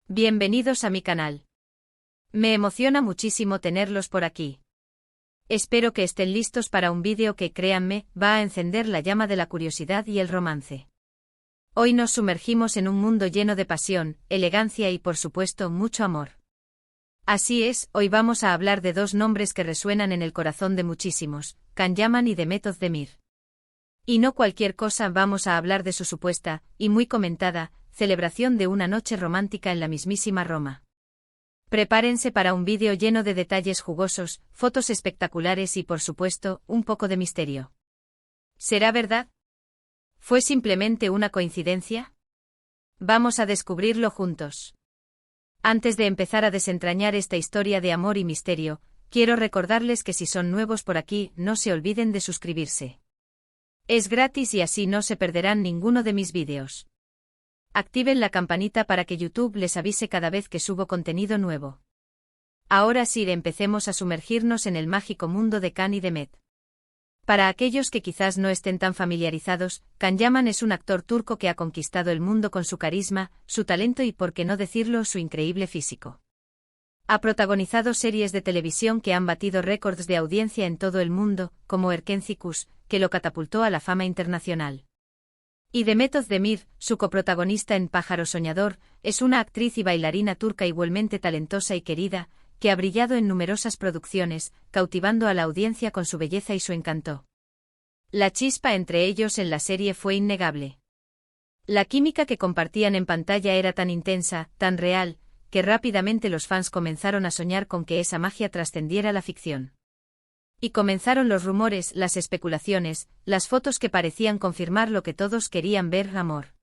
Bienvenidos a mi canal. Me emociona muchísimo tenerlos por aquí. Espero que estén listos para un vídeo que, créanme, va a encender la llama de la curiosidad y el romance. Hoy nos sumergimos en un mundo lleno de pasión, elegancia y, por supuesto, mucho amor. Así es, hoy vamos a hablar de dos nombres que resuenan en el corazón de muchísimos, Can Yaman y Demet Özdemir. Y no cualquier cosa, vamos a hablar de su supuesta, y muy comentada, celebración de una noche romántica en la mismísima Roma. Prepárense para un vídeo lleno de detalles jugosos, fotos espectaculares y, por supuesto, un poco de misterio. ¿Será verdad? ¿Fue simplemente una coincidencia? Vamos a descubrirlo juntos. Antes de empezar a desentrañar esta historia de amor y misterio, quiero recordarles que si son nuevos por aquí, no se olviden de suscribirse. Es gratis y así no se perderán ninguno de mis vídeos. Activen la campanita para que YouTube les avise cada vez que subo contenido nuevo. Ahora sí, empecemos a sumergirnos en el mágico mundo de Can y Demet. Para aquellos que quizás no estén tan familiarizados, Can Yaman es un actor turco que ha conquistado el mundo con su carisma, su talento y, por qué no decirlo, su increíble físico. Ha protagonizado series de televisión que han batido récords de audiencia en todo el mundo, como Erkenci Kuş, que lo catapultó a la fama internacional. Y Demet Özdemir, su coprotagonista en Pájaro Soñador, es una actriz y bailarina turca igualmente talentosa y querida, que ha brillado en numerosas producciones, cautivando a la audiencia con su belleza y su encanto. La chispa entre ellos en la serie fue innegable. La química que compartían en pantalla era tan intensa, tan real, que rápidamente los fans comenzaron a soñar con que esa magia trascendiera la ficción. Y comenzaron los rumores, las especulaciones, las fotos que parecían confirmar lo que todos querían ver: amor.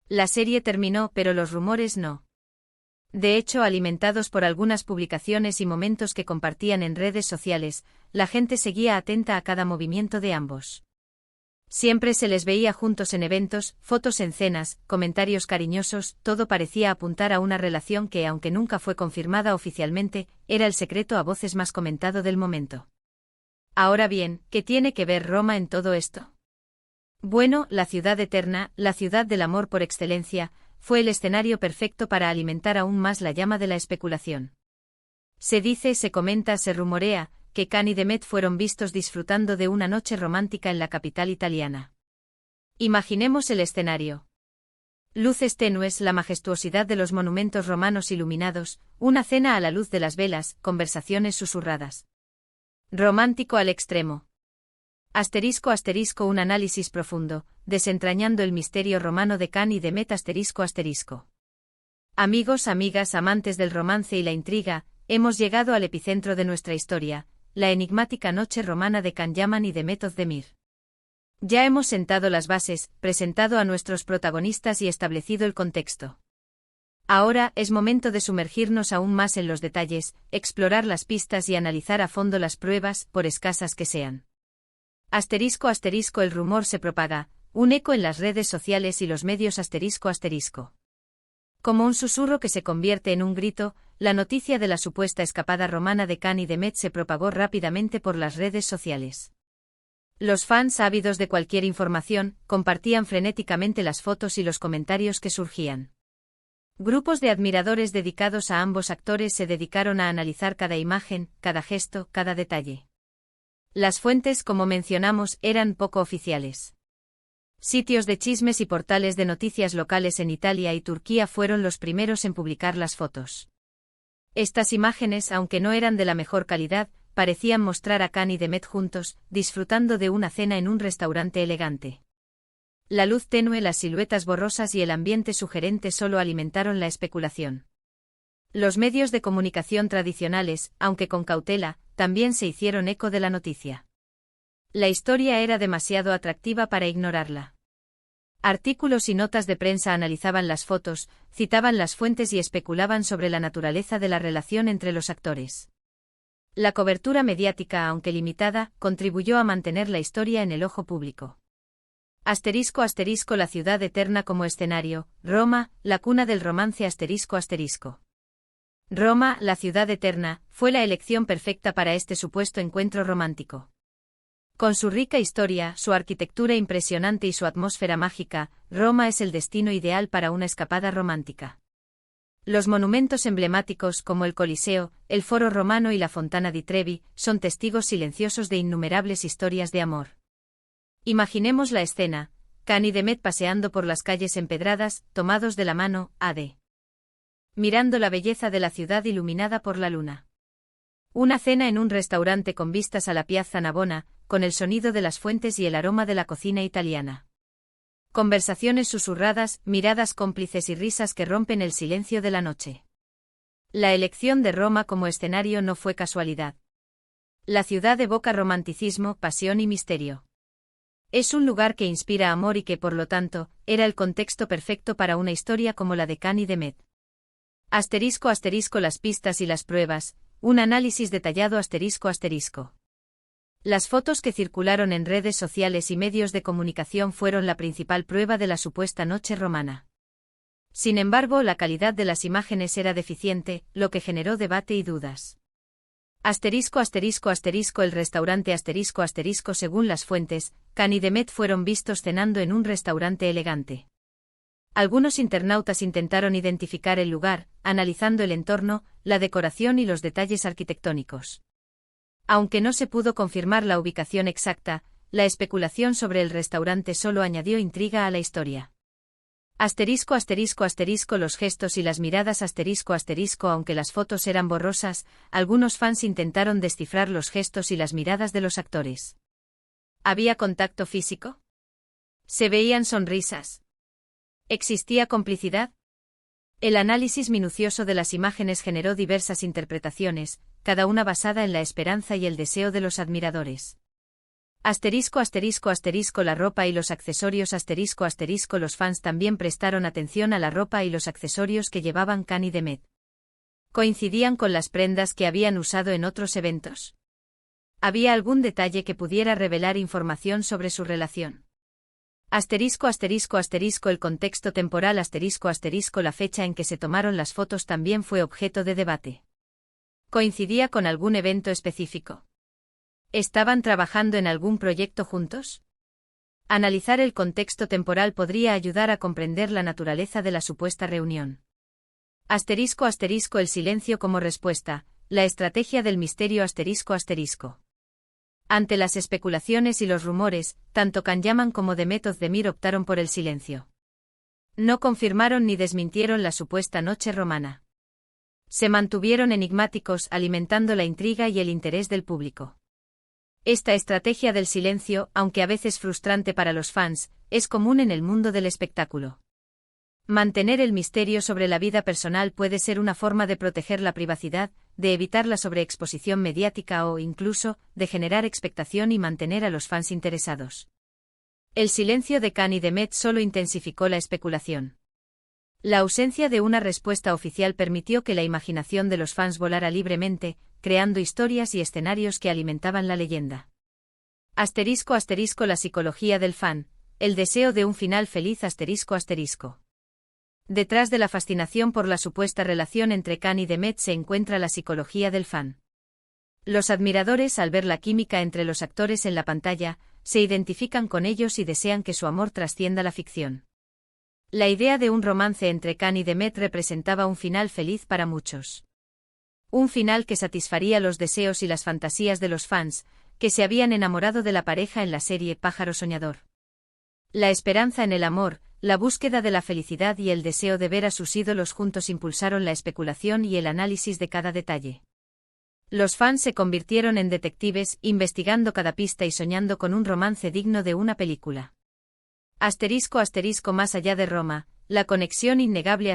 La serie terminó, pero los rumores no. De hecho, alimentados por algunas publicaciones y momentos que compartían en redes sociales, la gente seguía atenta a cada movimiento de ambos. Siempre se les veía juntos en eventos, fotos en cenas, comentarios cariñosos, todo parecía apuntar a una relación que, aunque nunca fue confirmada oficialmente, era el secreto a voces más comentado del momento. Ahora bien, ¿qué tiene que ver Roma en todo esto? Bueno, la ciudad eterna, la ciudad del amor por excelencia, fue el escenario perfecto para alimentar aún más la llama de la especulación. Se dice, se comenta, se rumorea, que Can y Demet fueron vistos disfrutando de una noche romántica en la capital italiana. Imaginemos el escenario. Luces tenues, la majestuosidad de los monumentos romanos iluminados, una cena a la luz de las velas, conversaciones susurradas. Romántico al extremo. ***, un análisis profundo, desentrañando el misterio romano de Can y Demet ***. Amigos, amigas, amantes del romance y la intriga, hemos llegado al epicentro de nuestra historia, la enigmática noche romana de Can Yaman y Demet Özdemir. Ya hemos sentado las bases, presentado a nuestros protagonistas y establecido el contexto. Ahora es momento de sumergirnos aún más en los detalles, explorar las pistas y analizar a fondo las pruebas, por escasas que sean. ***, el rumor se propaga, un eco en las redes sociales y los medios ***. Como un susurro que se convierte en un grito, la noticia de la supuesta escapada romana de Can y Demet se propagó rápidamente por las redes sociales. Los fans, ávidos de cualquier información, compartían frenéticamente las fotos y los comentarios que surgían. Grupos de admiradores dedicados a ambos actores se dedicaron a analizar cada imagen, cada gesto, cada detalle. Las fuentes, como mencionamos, eran poco oficiales. Sitios de chismes y portales de noticias locales en Italia y Turquía fueron los primeros en publicar las fotos. Estas imágenes, aunque no eran de la mejor calidad, parecían mostrar a Can y Demet juntos, disfrutando de una cena en un restaurante elegante. La luz tenue, las siluetas borrosas y el ambiente sugerente solo alimentaron la especulación. Los medios de comunicación tradicionales, aunque con cautela, también se hicieron eco de la noticia. La historia era demasiado atractiva para ignorarla. Artículos y notas de prensa analizaban las fotos, citaban las fuentes y especulaban sobre la naturaleza de la relación entre los actores. La cobertura mediática, aunque limitada, contribuyó a mantener la historia en el ojo público. ***, la ciudad eterna como escenario, Roma, la cuna del romance ***. Roma, la ciudad eterna, fue la elección perfecta para este supuesto encuentro romántico. Con su rica historia, su arquitectura impresionante y su atmósfera mágica, Roma es el destino ideal para una escapada romántica. Los monumentos emblemáticos como el Coliseo, el Foro Romano y la Fontana di Trevi son testigos silenciosos de innumerables historias de amor. Imaginemos la escena, Cán y Demet paseando por las calles empedradas, tomados de la mano, AD. Mirando la belleza de la ciudad iluminada por la luna. Una cena en un restaurante con vistas a la Piazza Navona, con el sonido de las fuentes y el aroma de la cocina italiana. Conversaciones susurradas, miradas cómplices y risas que rompen el silencio de la noche. La elección de Roma como escenario no fue casualidad. La ciudad evoca romanticismo, pasión y misterio. Es un lugar que inspira amor y que, por lo tanto, era el contexto perfecto para una historia como la de Cán y Demet. *** Las pistas y las pruebas, un análisis detallado ***. Las fotos que circularon en redes sociales y medios de comunicación fueron la principal prueba de la supuesta noche romana. Sin embargo, la calidad de las imágenes era deficiente, lo que generó debate y dudas. El restaurante según las fuentes, Cán y Demet fueron vistos cenando en un restaurante elegante. Algunos internautas intentaron identificar el lugar, analizando el entorno, la decoración y los detalles arquitectónicos. Aunque no se pudo confirmar la ubicación exacta, la especulación sobre el restaurante solo añadió intriga a la historia. Los gestos y las miradas aunque las fotos eran borrosas, algunos fans intentaron descifrar los gestos y las miradas de los actores. ¿Había contacto físico? ¿Se veían sonrisas? ¿Existía complicidad? El análisis minucioso de las imágenes generó diversas interpretaciones, cada una basada en la esperanza y el deseo de los admiradores. La ropa y los accesorios Los fans también prestaron atención a la ropa y los accesorios que llevaban Cán y Demet. ¿Coincidían con las prendas que habían usado en otros eventos? ¿Había algún detalle que pudiera revelar información sobre su relación? El contexto temporal la fecha en que se tomaron las fotos también fue objeto de debate. ¿Coincidía con algún evento específico? ¿Estaban trabajando en algún proyecto juntos? Analizar el contexto temporal podría ayudar a comprender la naturaleza de la supuesta reunión. El silencio como respuesta, la estrategia del misterio Ante las especulaciones y los rumores, tanto Can Yaman como Demet Özdemir optaron por el silencio. No confirmaron ni desmintieron la supuesta noche romana. Se mantuvieron enigmáticos, alimentando la intriga y el interés del público. Esta estrategia del silencio, aunque a veces frustrante para los fans, es común en el mundo del espectáculo. Mantener el misterio sobre la vida personal puede ser una forma de proteger la privacidad, de evitar la sobreexposición mediática o, incluso, de generar expectación y mantener a los fans interesados. El silencio de Cán y Demet solo intensificó la especulación. La ausencia de una respuesta oficial permitió que la imaginación de los fans volara libremente, creando historias y escenarios que alimentaban la leyenda. La psicología del fan, el deseo de un final feliz Detrás de la fascinación por la supuesta relación entre Cán y Demet se encuentra la psicología del fan. Los admiradores, al ver la química entre los actores en la pantalla, se identifican con ellos y desean que su amor trascienda la ficción. La idea de un romance entre Cán y Demet representaba un final feliz para muchos. Un final que satisfaría los deseos y las fantasías de los fans, que se habían enamorado de la pareja en la serie Pájaro Soñador. La esperanza en el amor, la búsqueda de la felicidad y el deseo de ver a sus ídolos juntos impulsaron la especulación y el análisis de cada detalle. Los fans se convirtieron en detectives, investigando cada pista y soñando con un romance digno de una película. Más allá de Roma, la conexión innegable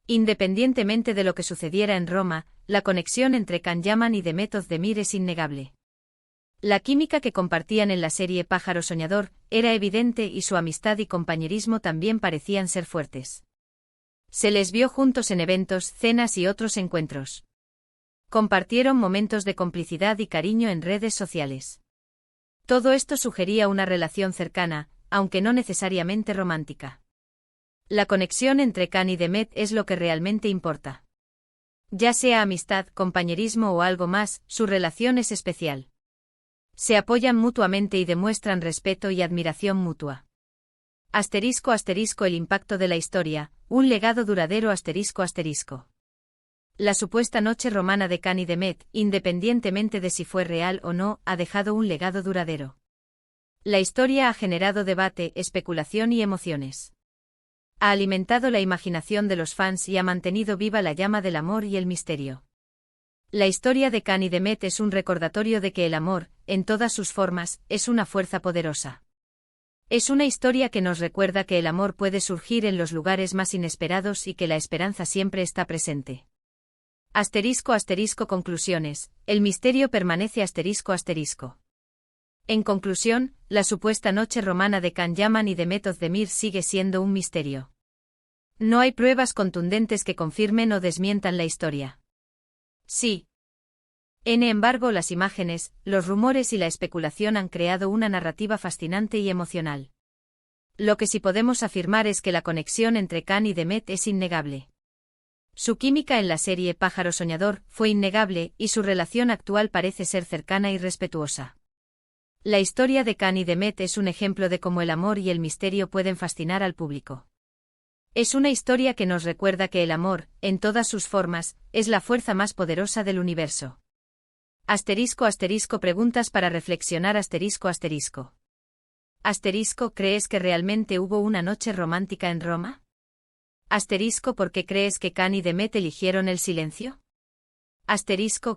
Independientemente de lo que sucediera en Roma, la conexión entre Can Yaman y Demet Özdemir es innegable. La química que compartían en la serie Pájaro Soñador era evidente y su amistad y compañerismo también parecían ser fuertes. Se les vio juntos en eventos, cenas y otros encuentros. Compartieron momentos de complicidad y cariño en redes sociales. Todo esto sugería una relación cercana, aunque no necesariamente romántica. La conexión entre Cán y Demet es lo que realmente importa. Ya sea amistad, compañerismo o algo más, su relación es especial. Se apoyan mutuamente y demuestran respeto y admiración mutua. El impacto de la historia, Un legado duradero ***. La supuesta noche romana de Can y de Met, independientemente de si fue real o no, ha dejado un legado duradero. La historia ha generado debate, especulación y emociones. Ha alimentado la imaginación de los fans y ha mantenido viva la llama del amor y el misterio. La historia de Can y de Met es un recordatorio de que el amor, en todas sus formas, es una fuerza poderosa. Es una historia que nos recuerda que el amor puede surgir en los lugares más inesperados y que la esperanza siempre está presente. *** Conclusiones. El misterio permanece ***. En conclusión, la supuesta noche romana de Can Yaman y de Met Özdemir sigue siendo un misterio. No hay pruebas contundentes que confirmen o desmientan la historia. Sí. Sin embargo, las imágenes, los rumores y la especulación han creado una narrativa fascinante y emocional. Lo que sí podemos afirmar es que la conexión entre Can y de Met es innegable. Su química en la serie Pájaro Soñador fue innegable y su relación actual parece ser cercana y respetuosa. La historia de Can y de Met es un ejemplo de cómo el amor y el misterio pueden fascinar al público. Es una historia que nos recuerda que el amor, en todas sus formas, es la fuerza más poderosa del universo. *** Preguntas para reflexionar ***. ¿Crees que realmente hubo una noche romántica en Roma? ¿Por qué crees que Can y de Met eligieron el silencio?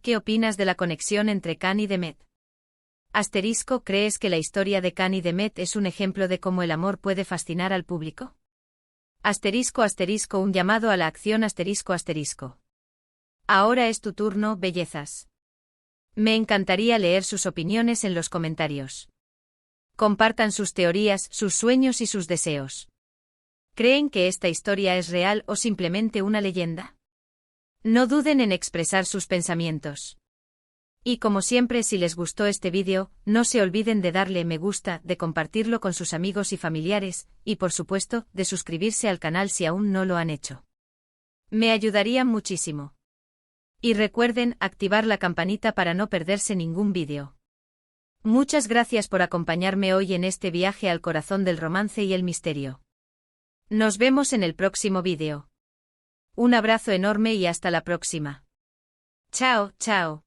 ¿Qué opinas de la conexión entre Can y de Met? ¿Crees que la historia de Can y de Met es un ejemplo de cómo el amor puede fascinar al público? Un llamado a la acción ***. Ahora es tu turno, bellezas. Me encantaría leer sus opiniones en los comentarios. Compartan sus teorías, sus sueños y sus deseos. ¿Creen que esta historia es real o simplemente una leyenda? No duden en expresar sus pensamientos. Y como siempre, si les gustó este vídeo, no se olviden de darle me gusta, de compartirlo con sus amigos y familiares, y por supuesto, de suscribirse al canal si aún no lo han hecho. Me ayudarían muchísimo. Y recuerden activar la campanita para no perderse ningún vídeo. Muchas gracias por acompañarme hoy en este viaje al corazón del romance y el misterio. Nos vemos en el próximo vídeo. Un abrazo enorme y hasta la próxima. Chao, chao.